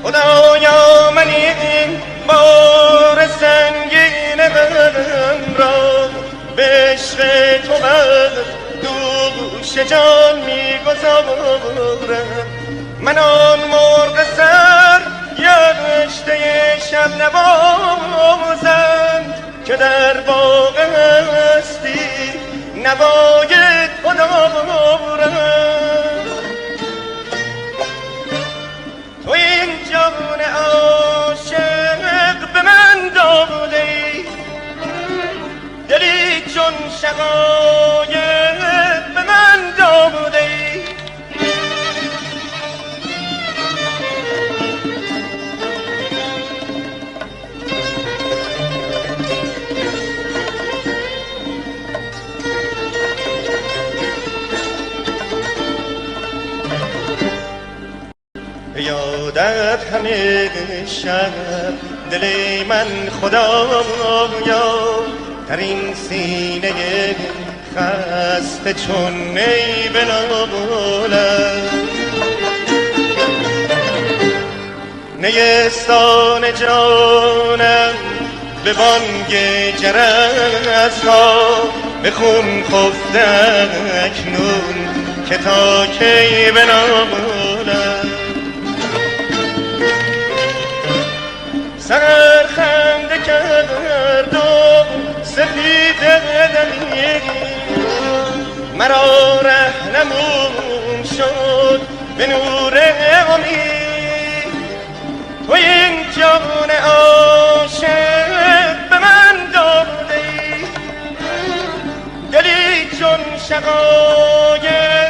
خدایا من این بار سنگین غم را به عشق تو بر دوش جان میگذارم. من آن مرغ سر گشته شب نوازم که در باغ هستی نوای تو دارم. تو این جان عاشق به من داده ای، دلی چون شقایق به من داده ای. یادت همه شب دل من خدایا در این سینه خسته چون نی بنالد. نیستان جانم به بانگ جرس ها به خون خفته اکنون که تا کی بنالد. سر خنده کرد و سفید دمی مرا رهنمون شد به نور امید. تو این جان عاشق به من داده ای، دلی چون شقایق